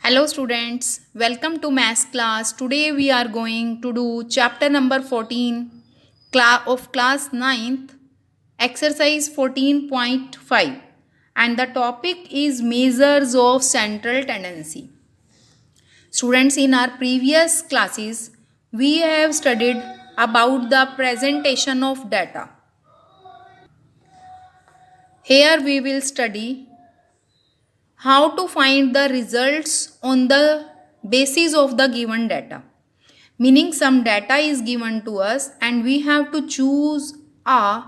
Hello students, welcome to maths class. Today we are going to do chapter number 14 of class 9th, exercise 14.5, and the topic is measures of central tendency. Students, in our previous classes we have studied about the presentation of data. Here we will study how to find the results on the basis of the given data. Meaning some data is given to us and we have to choose a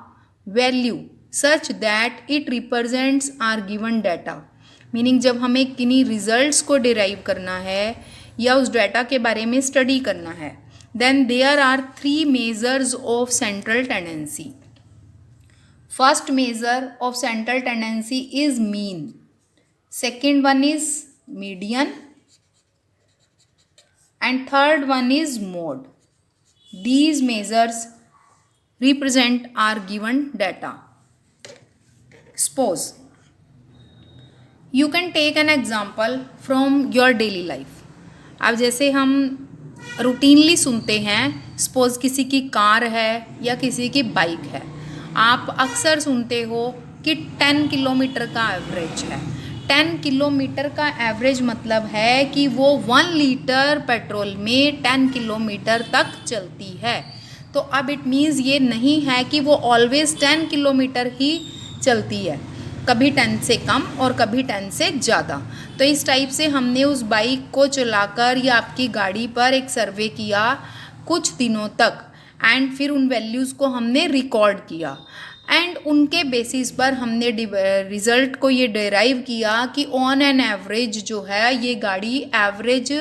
value such that it represents our given data. Meaning जब हमें किन्हीं results को derive करना है या उस data के बारे में स्टडी करना है, then there are 3 measures of central tendency. First measure of central tendency is mean. Second one is median and third one is mode. These measures represent our given data. Suppose you can take an example from your daily life. अब जैसे हम routinely सुनते हैं, suppose किसी की car है या किसी की बाइक है, आप अक्सर सुनते हो कि 10 किलोमीटर का एवरेज है. 10 किलोमीटर का एवरेज मतलब है कि वो 1 लीटर पेट्रोल में 10 किलोमीटर तक चलती है. तो अब इट मीन्स ये नहीं है कि वो ऑलवेज 10 किलोमीटर ही चलती है, कभी 10 से कम और कभी 10 से ज़्यादा. तो इस टाइप से हमने उस बाइक को चलाकर या आपकी गाड़ी पर एक सर्वे किया कुछ दिनों तक एंड फिर उन वैल्यूज़ को हमने रिकॉर्ड किया एंड उनके बेसिस पर हमने रिज़ल्ट को ये डिराइव किया कि ऑन एन एवरेज जो है ये गाड़ी average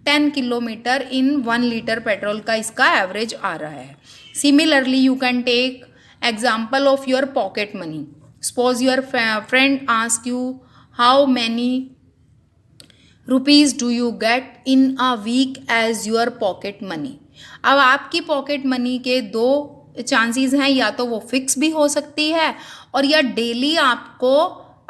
10 kilometre in 1 litre petrol का इसका एवरेज आ रहा है. Similarly you can take example of your pocket money. Suppose your friend ask you how many rupees do you get in a week as your pocket money. अब आपकी pocket money के दो chances हैं, या तो वो फिक्स भी हो सकती है और या डेली आपको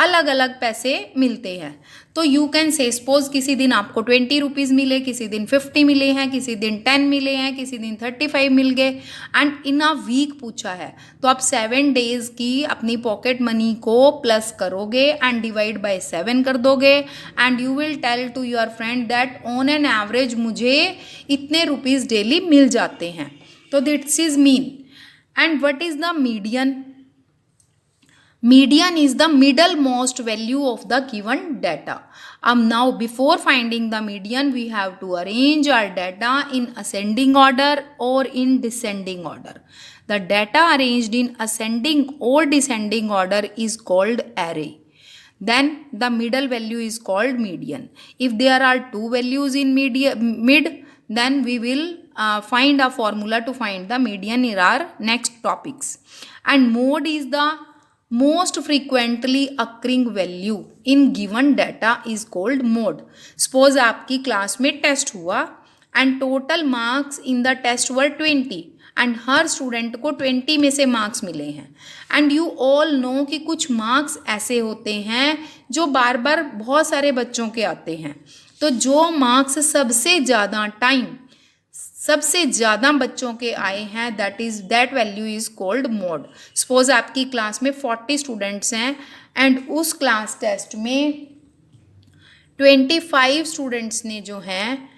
अलग अलग पैसे मिलते हैं. तो यू कैन से सपोज किसी दिन आपको 20 रुपीज़ मिले, किसी दिन 50 मिले हैं, किसी दिन 10 मिले हैं, किसी दिन 35 मिल गए एंड इन अ वीक पूछा है. तो आप 7 डेज़ की अपनी पॉकेट मनी को प्लस करोगे एंड डिवाइड बाय 7 कर दोगे and you will tell to your friend that on an average मुझे इतने रुपीज़ डेली मिल जाते हैं. तो this is mean. And what is the median? Median is the middlemost value of the given data. Now before finding the median, we have to arrange our data in ascending order or in descending order. The data arranged in ascending or descending order is called array. Then the middle value is called median. If there are two values in mid, then we will find a formula to find the median in our next topics. And mode is the most frequently occurring value in given data is called mode. Suppose आपकी class में test हुआ and total marks in the test were 20 and her student को 20 में से marks मिले हैं. And you all know कि कुछ मार्क्स ऐसे होते हैं जो बार बार बहुत सारे बच्चों के आते हैं. तो जो मार्क्स सबसे ज़्यादा टाइम सबसे ज़्यादा बच्चों के आए हैं that value is called mode. Suppose आपकी क्लास में 40 स्टूडेंट्स हैं एंड उस क्लास टेस्ट में 25 स्टूडेंट्स ने जो हैं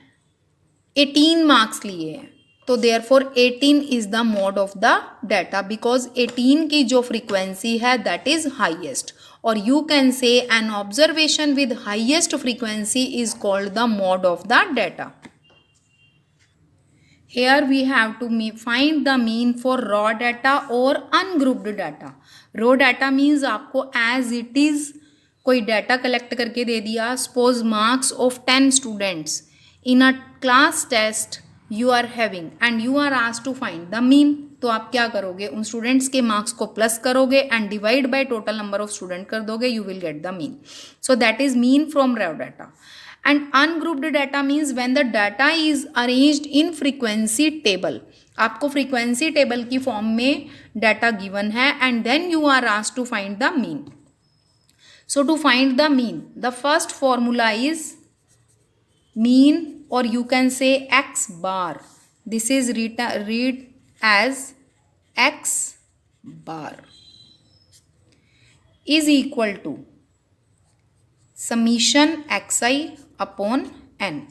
18 मार्क्स लिए हैं. तो therefore 18 is the mode of the data because 18 की जो फ्रीक्वेंसी है दैट इज़ हाईएस्ट. और you can say an observation with highest frequency is called the mode of the data. Here we have to find the mean for raw data or ungrouped data. Raw data means आपको as it is कोई data collect करके दे दिया. Suppose marks of 10 students in a class test you are having and you are asked to find the mean. तो आप क्या करोगे, उन स्टूडेंट्स के मार्क्स को प्लस करोगे and divide by total number of student कर दोगे, you will get the mean. So that is mean from raw data. And ungrouped data means when the data is arranged in frequency table. आपको frequency table की form में data given है and then you are asked to find the mean. So to find the mean, the first formula is mean, or you can say x bar. This is read as x bar is equal to summation xi upon n.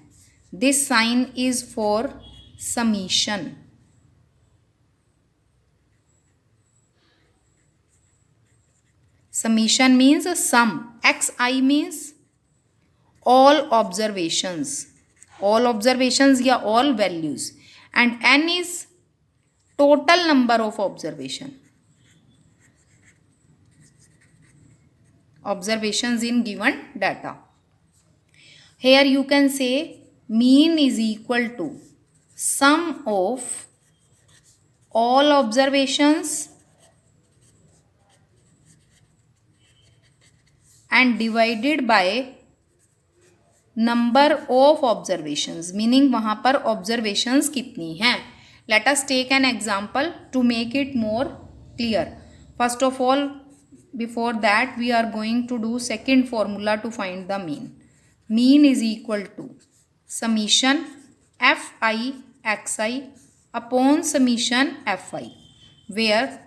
This sign is for summation. Summation means a sum. xi means all observations, या all values, and n is total number of observations in given data. Here you can say mean is equal to sum of all observations and divided by number of observations, meaning वहाँ पर observations कितनी हैं. Let us take an example to make it more clear. First of all, before that we are going to do second formula to find the mean. Mean is equal to summation fi xi upon summation fi, where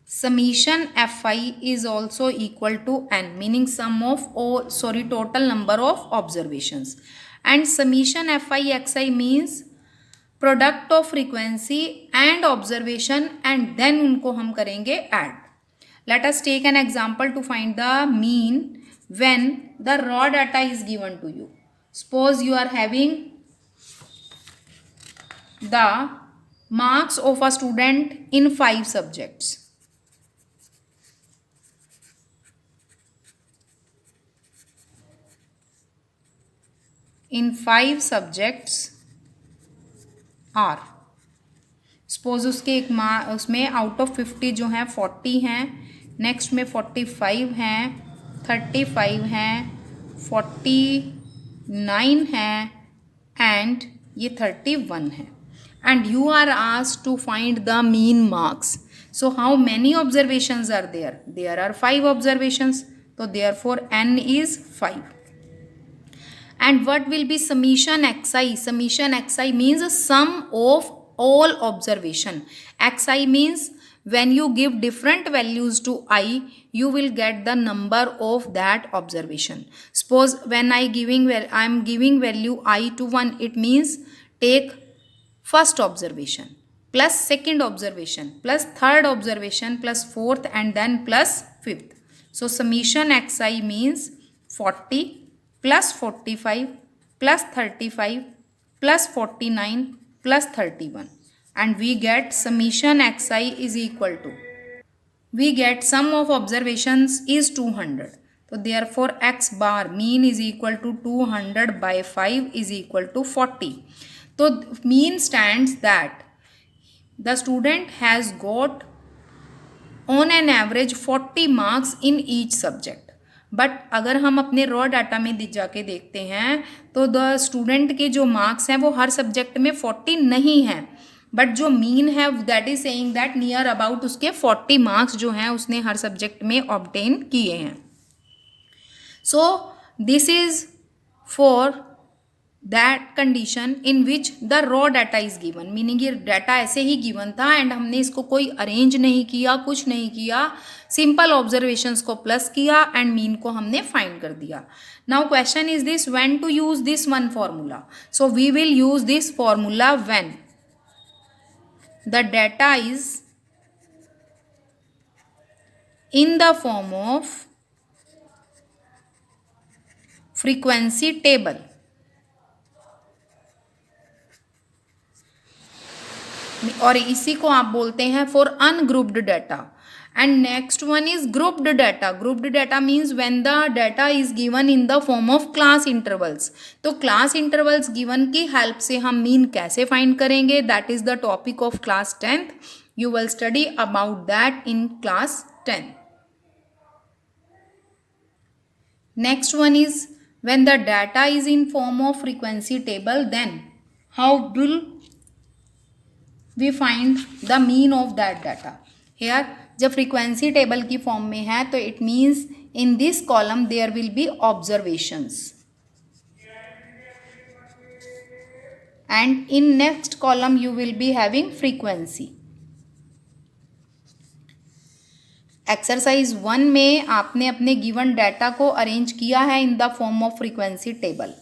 summation fi is also equal to n, meaning sum of total number of observations, and summation fi xi means product of frequency and observation, and then उनको हम करेंगे add. Let us take an example to find the mean when the raw data is given to you. Suppose you are having the marks of a student in 5 subjects. In 5 subjects are, suppose उसके एक उसमें out of 50 जो हैं 40 हैं, next में 45 हैं, 35 हैं, 49 हैं एंड ये 31 है. And you are asked to find the mean marks. So how many observations are there? There are 5 observations, तो therefore n is 5. And what will be summation xi? Summation xi means a sum of all observation. Xi means when you give different values to I, you will get the number of that observation. Suppose when I am giving value I to 1, it means take first observation plus second observation plus third observation plus fourth and then plus fifth. So summation xi means 40 plus 45 plus 35 plus 49 plus 31, and we get summation xi is equal to, we get sum of observations is 200. So therefore x bar mean is equal to 200 by 5 is equal to 40. So mean stands that the student has got on an average 40 marks in each subject. But अगर हम अपने raw data में जाके देखते हैं तो the student के जो मार्क्स हैं वो हर सब्जेक्ट में 40 नहीं हैं, बट जो मीन है that is saying that near about उसके 40 मार्क्स जो हैं उसने हर सब्जेक्ट में ऑब्टेन किए हैं. So this is for that condition in which the raw data is given, meaning ये डाटा ऐसे ही गिवन था एंड हमने इसको कोई अरेंज नहीं किया, कुछ नहीं किया, सिंपल ऑब्जर्वेशंस को प्लस किया एंड मीन को हमने फाइंड कर दिया. Now question is this, when to use this one formula? So we will use this formula when the data is in the form of frequency table. और इसी को आप बोलते हैं for ungrouped data. And next one is grouped data. Grouped data means when the data is given in the form of class intervals. तो class intervals given की help से हम मीन कैसे फाइंड करेंगे? That is the topic of class 10th. You will study about that in class 10. Next one is when the data is in form of frequency table, then how will we find the mean of that data? Here जब frequency table की form में है तो it means in this column there will be observations. and in next column you will be having frequency. Exercise 1 में आपने अपने given data को arrange किया है इन the form of frequency table.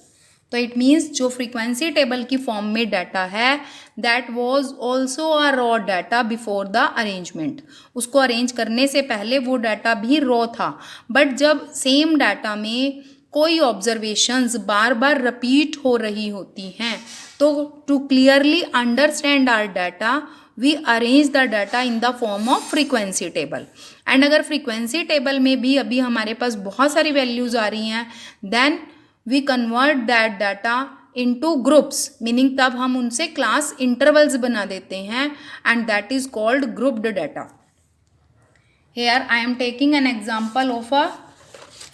तो इट मीन्स जो फ्रीक्वेंसी टेबल की form में डाटा है that was also a raw data before the arrangement. उसको अरेंज करने से पहले वो डाटा भी रॉ था. बट जब सेम डाटा में कोई ऑब्जर्वेशंस बार बार रिपीट हो रही होती हैं तो to clearly understand our data we arrange the data in the form of frequency table. And अगर फ्रीक्वेंसी टेबल में भी अभी हमारे पास बहुत सारी वैल्यूज आ रही हैं then we convert that data into groups, meaning तब हम उनसे क्लास इंटरवल्स बना देते हैं and that is called grouped data. Here I am taking an example of a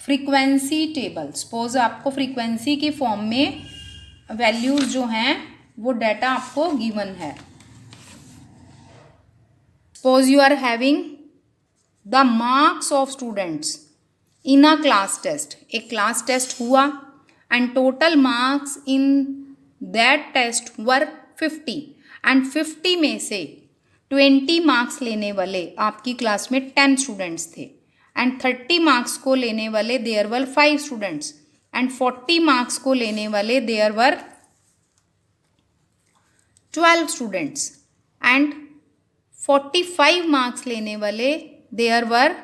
frequency table. Suppose आपको फ्रीक्वेंसी की फॉर्म में वैल्यूज जो हैं वो डाटा आपको गिवन है. Suppose you are having the marks of students in a class test. एक class test हुआ and total marks in that test were 50 and 50 में से 20 मार्क्स लेने वाले आपकी क्लास में 10 स्टूडेंट्स थे एंड 30 मार्क्स को लेने वाले there were 5 students and 40 marks को लेने वाले there were 12 students and 45 marks लेने वाले there were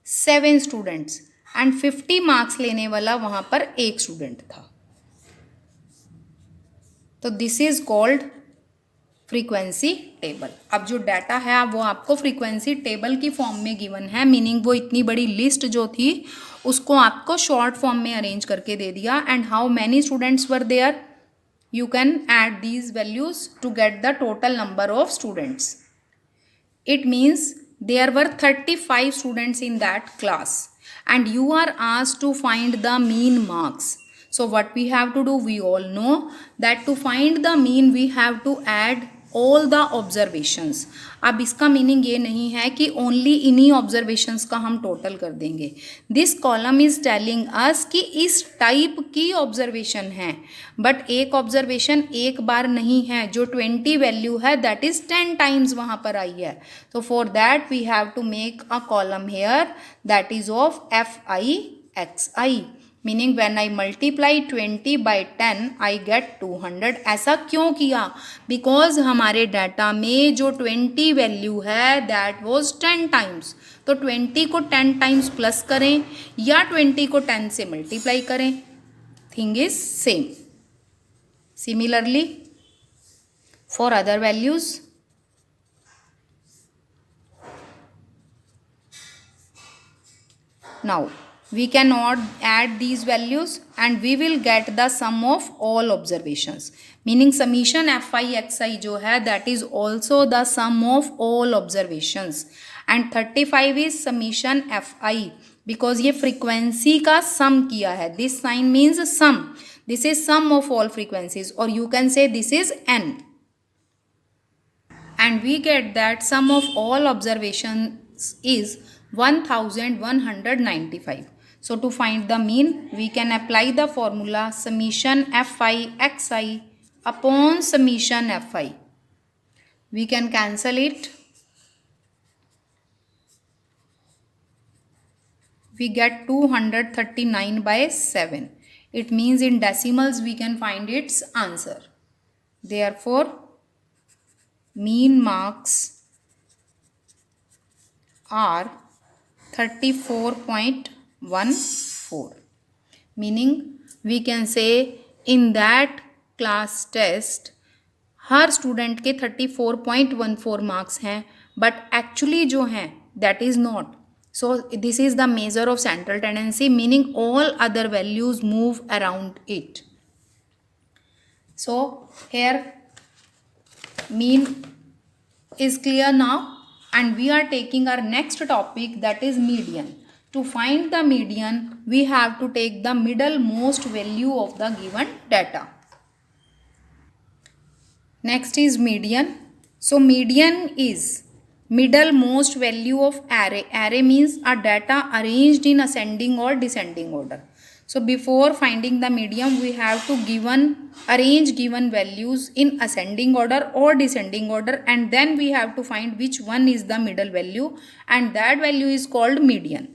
7 students and 50 marks लेने वाला वहाँ पर एक स्टूडेंट था. तो this is called frequency table. अब जो डाटा है वो आपको फ्रीक्वेंसी टेबल की फॉर्म में गिवन है, मीनिंग वो इतनी बड़ी लिस्ट जो थी उसको आपको शॉर्ट फॉर्म में अरेंज करके दे दिया. And how many students were there, you can add these values to get the total number of students. It means there were 35 students in that class and you are asked to find the mean marks. So what we have to do, we all know that to find the mean we have to add all the observations. अब इसका meaning ये नहीं है कि only इन्हीं observations का हम total कर देंगे. This column is telling us कि इस टाइप की ऑब्जर्वेशन है बट एक ऑब्जर्वेशन एक बार नहीं है. जो 20 वैल्यू है दैट इज 10 टाइम्स वहाँ पर आई है. तो for that we have to make a column here that is of FIXI. Meaning when I multiply 20 by 10 I get 200. ऐसा क्यों किया? बिकॉज हमारे डाटा में जो 20 वैल्यू है दैट वॉज 10 टाइम्स. तो 20 को 10 टाइम्स प्लस करें या 20 को 10 से मल्टीप्लाई करें, thing is same. Similarly for other values now we can add these values and we will get the sum of all observations. Meaning summation FIXI जो है that is also the sum of all observations and 35 is summation FI because ये frequency का sum किया है. This sign means sum. This is sum of all frequencies or you can say this is N. And we get that sum of all observations is 1195. So to find the mean, we can apply the formula summation FIXI upon summation FI. We can cancel it. We get 239 by 7. It means in decimals we can find its answer. Therefore, mean marks are 34.14. Meaning we can say in that class test her student के 34.14 marks हैं but actually जो हैं that is not. So this is the major of central tendency, meaning all other values move around it. So here mean is clear now and we are taking our next topic that is median. To find the median we have to take the middlemost value of the given data. Next is median. So median is middlemost value of array. Array means a data arranged in ascending or descending order. So before finding the median, we have to arrange given values in ascending order or descending order, and then we have to find which one is the middle value, and that value is called median.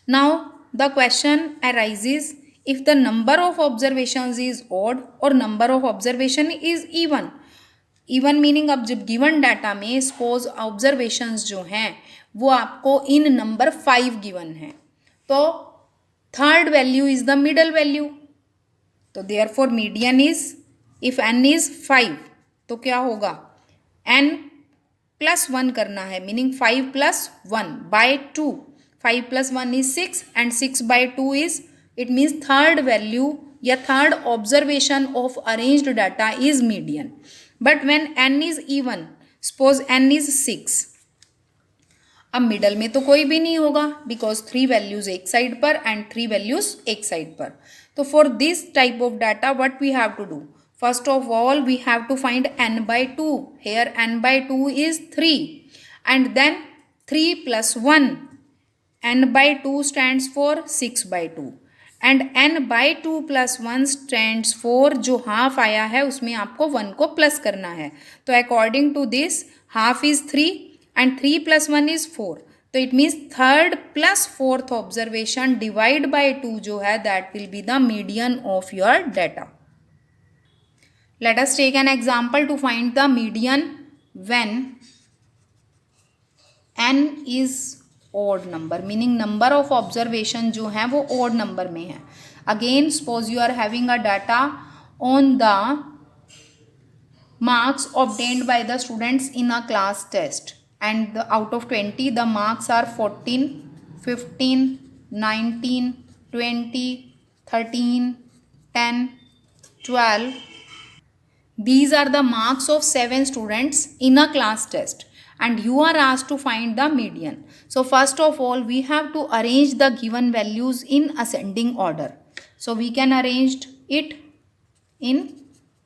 Now the question arises, if the number of observations is odd or number of observation is even. Even meaning अब जब given data में suppose observations जो हैं वो आपको इन number 5 given है, तो third value is the middle value. तो therefore median is, if n is 5 तो क्या होगा, एन प्लस 1 करना है, meaning 5 plus 1 by 2. 5 plus 1 is 6 and 6 by 2 is, it means third value या third observation of arranged data is median. But when n is even, suppose n is 6, अब middle में तो कोई भी नहीं होगा बिकॉज 3 वैल्यूज एक साइड पर एंड 3 वैल्यूज एक साइड पर. तो for this type of data what we have to do, first of all we have to find n by 2. Here n by 2 is 3 and then 3 plus 1, n by 2 stands for 6 by 2 and n by 2 plus 1 stands for, जो half आया है उसमें आपको 1 को plus करना है. तो according to this half is 3 and 3 plus 1 is 4. तो it means third plus fourth observation divide by 2 जो है that will be the median of your data. Let us take an example to find the median when n is odd number, meaning number of observation जो है वो odd number में है. Again suppose you are having a data on the marks obtained by the students in a class test and out of 20 the marks are 14, 15, 19, 20, 13, 10, 12. These are the marks of 7 students in a class test and you are asked to find the median. So first of all we have to arrange the given values in ascending order. So we can arrange it in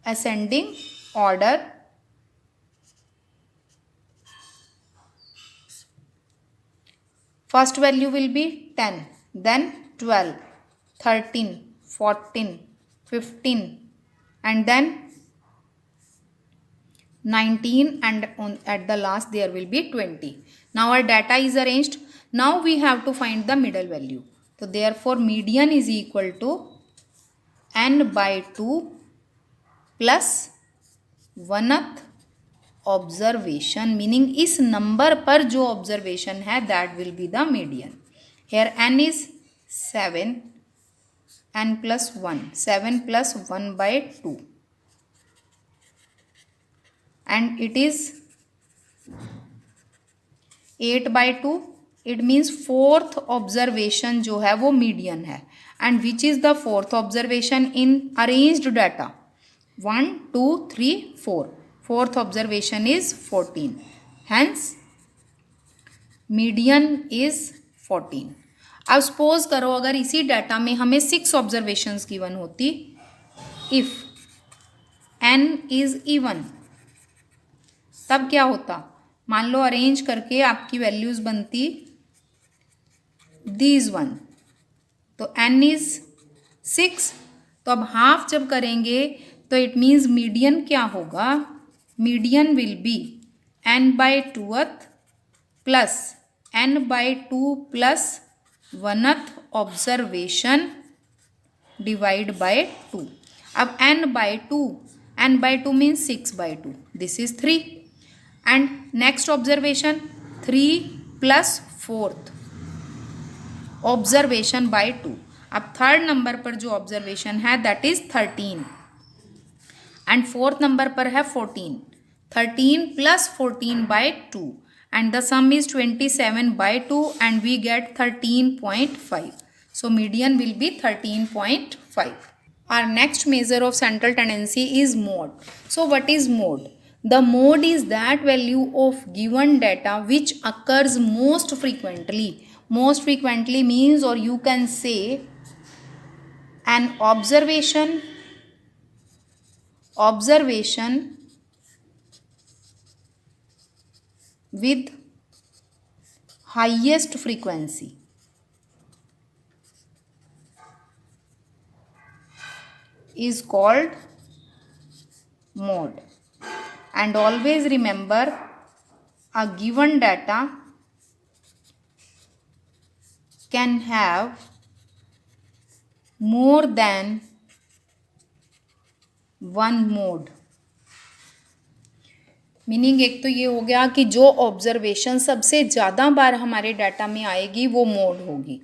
ascending order. First value will be 10, then 12, 13, 14, 15 and then 19 and at the last there will be 20. Now our data is arranged. Now we have to find the middle value. So therefore median is equal to n by 2 plus 1th observation, meaning इस number पर जो observation है that will be the median. Here n is 7, n plus 1, 7 plus 1 by 2 and it is 8 by 2. It means fourth observation जो है वो median है. And which is the fourth observation in arranged data, 1 2 3 4. Fourth observation is 14, hence median is 14. अब suppose करो अगर इसी data में हमें 6 ऑब्जर्वेशंस गिवन होती, इफ n इज इवन, तब क्या होता, मान लो अरेंज करके आपकी वैल्यूज बनती दीज वन, तो n इज 6. तो अब हाफ जब करेंगे तो इट मीन्स मीडियन क्या होगा, median will be n by 2th plus n by 2 plus 1th observation divide by 2. अब n by 2 means 6 by 2, this is 3. And next observation 3 plus 4th observation bye 2. अब third number पर जो observation है that is 13 and fourth number पर है 14. 13 plus 14 bye 2 and the sum is 27 by 2 and we get 13.5. So median will be 13.5. Our next measure of central tendency is mode. So what is mode? The mode is that value of given data which occurs most frequently. Most frequently means, or you can say, an observation with highest frequency. is called mode. And always remember, a given data can have more than one mode. Meaning एक तो ये हो गया कि जो observation सबसे ज़्यादा बार हमारे डाटा में आएगी वो मोड होगी.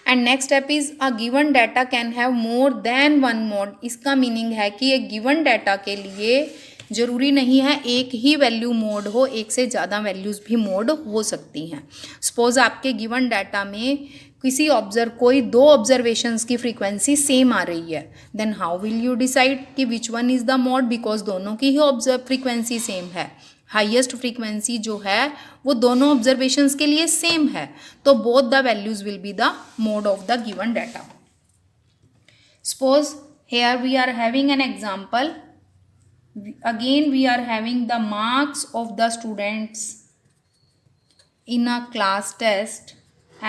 And next step is a given data can have more than one mod. इसका मीनिंग है कि एक गिवन डाटा के लिए ज़रूरी नहीं है एक ही वैल्यू मोड हो, एक से ज़्यादा वैल्यूज़ भी मोड हो सकती हैं. सपोज आपके गिवन डाटा में कोई दो ऑब्जर्वेशंस की फ्रीक्वेंसी सेम आ रही है, then how will you decide कि which one is the mode, because दोनों की ही ऑब्जर्व फ्रीक्वेंसी सेम है. हाईएस्ट फ्रीक्वेंसी जो है वो दोनों ऑब्जर्वेशंस के लिए सेम है, तो both the values will be the mode of the given data. Suppose here we are having an example. Again we are having the marks of the students in a class test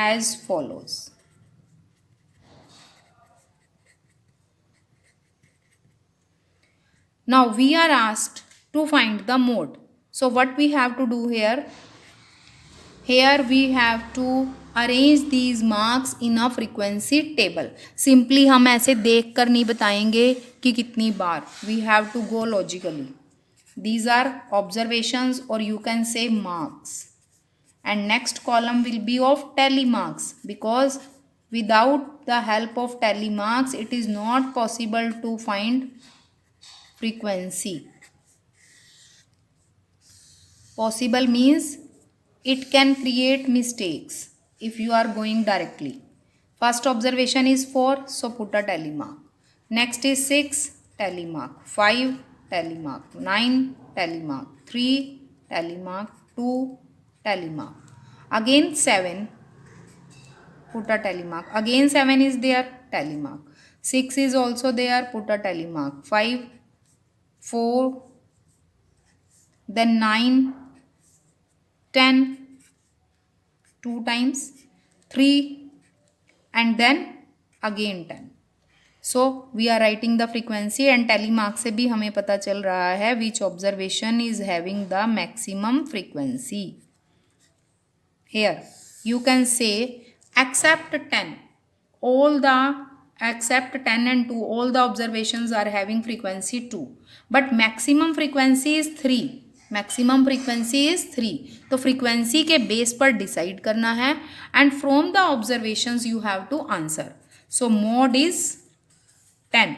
as follows. Now we are asked to find the mode. So what we have to do here? Here we have to arrange these marks in a frequency table. Simply हम ऐसे देख कर नहीं बताएंगे कि कितनी बार. We have to go logically. These are observations or you can say marks. And next column will be of tally marks, because without the help of tally marks it is not possible to find frequency. Possible means it can create mistakes if you are going directly. First observation is 4, so put a tally mark. Next is 6, tally mark. 5, tally mark. 9, tally mark. 3, tally mark. 2, tally mark. Again 7, put a tally mark. Again 7 is there, tally mark. 6 is also there, put a tally mark. 5, 4, then 9, 10, 2 times, 3, and then again 10. So we are writing the frequency, and tally mark से भी हमें पता चल रहा है which observation is having the maximum frequency. Here you can say except 10, except 10 and 2, all the observations are having frequency 2, but maximum frequency is 3. Maximum frequency is 3. तो frequency के base पर डिसाइड करना है, and from the observations you have to answer. So mode is 10.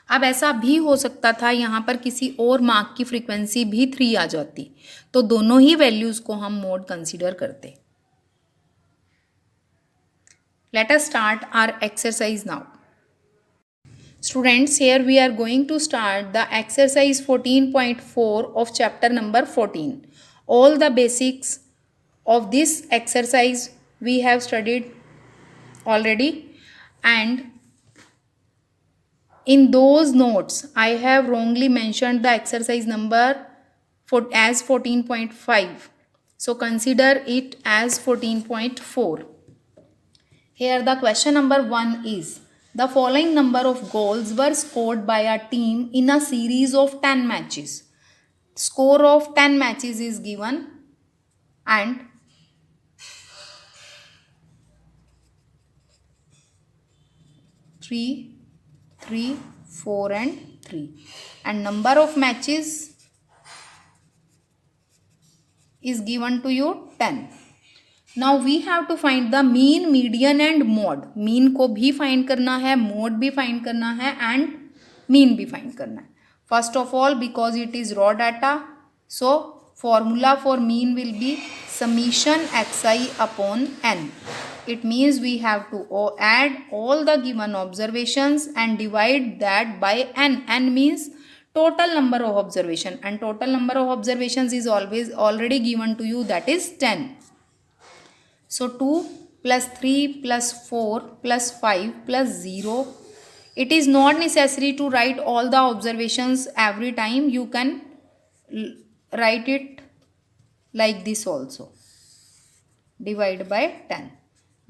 अब ऐसा भी हो सकता था यहाँ पर किसी और मार्क की फ्रीक्वेंसी भी 3 आ जाती, तो दोनों ही वैल्यूज को हम मोड कंसीडर करते. Let us start our exercise now. Students, here we are going to start the exercise 14.4 of chapter number 14. All the basics of this exercise we have studied already, and in those notes I have wrongly mentioned the exercise number as 14.5. So consider it as 14.4. Here the question number 1 is, the following number of goals were scored by a team in a series of 10 matches. Score of 10 matches is given, and three, 4 and 3, and number of matches is given to you 10. Now we have to find the mean, median and mode. Mean को भी find करना है, mode भी find करना है, and mean भी find करना है. First of all, because it is raw data, so formula for mean will be summation xi upon n. It means we have to add all the given observations and divide that by n. N means total number of observation, and total number of observations is always already given to you, that is 10. So 2 plus 3 plus 4 plus 5 plus 0. It is not necessary to write all the observations every time. You can write it like this also. Divide by 10.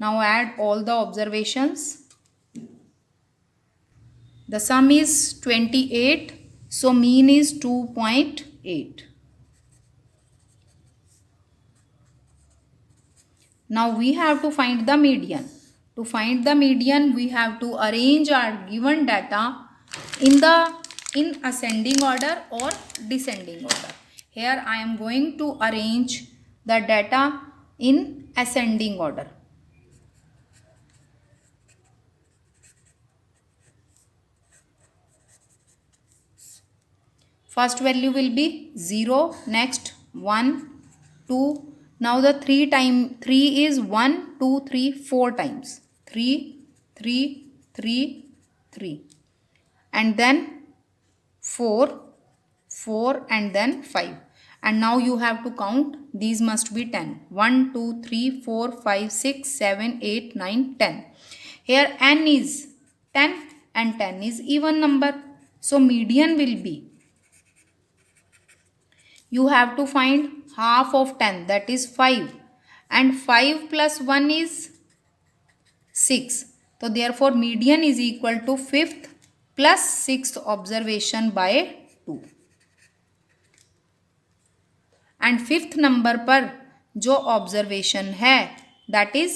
Now add all the observations. The sum is 28. So mean is 2.8. Now we have to find the median. To find the median, we have to arrange our given data in ascending order or descending order. Here I am going to arrange the data in ascending order. First value will be 0, next 1, 2. Now the 3 is 1, 2, 3, 4 times. 3, 3, 3, 3. And then 4, 4 and then 5. And now you have to count. These must be 10. 1, 2, 3, 4, 5, 6, 7, 8, 9, 10. Here n is 10 and 10 is even number. So median will be, you have to find half of 10, that is 5, and 5 plus 1 is 6. So therefore median is equal to 5th plus 6th observation by 2. And 5th number पर जो observation है that is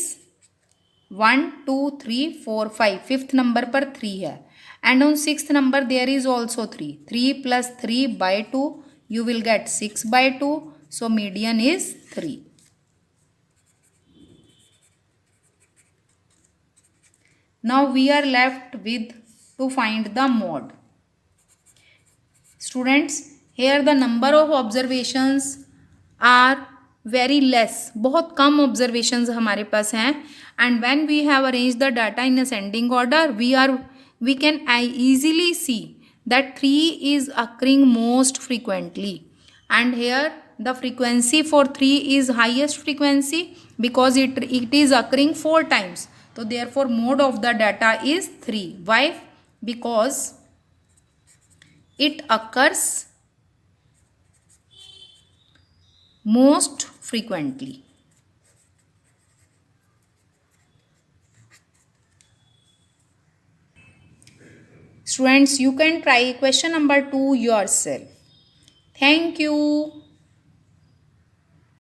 1, 2, 3, 4, 5. 5th number पर 3 है. And on 6th number there is also 3. 3 plus 3 by 2. You will get 6 by 2. So median is 3. Now we are left with to find the mode. Students, here the number of observations are very less. बहुत कम observations हमारे पास हैं. And when we have arranged the data in ascending order, we can easily see that 3 is occurring most frequently. And here the frequency for 3 is highest frequency because it is occurring 4 times. So therefore mode of the data is 3. Why? Because it occurs most frequently. Students, you can try question number 2 yourself. Thank you.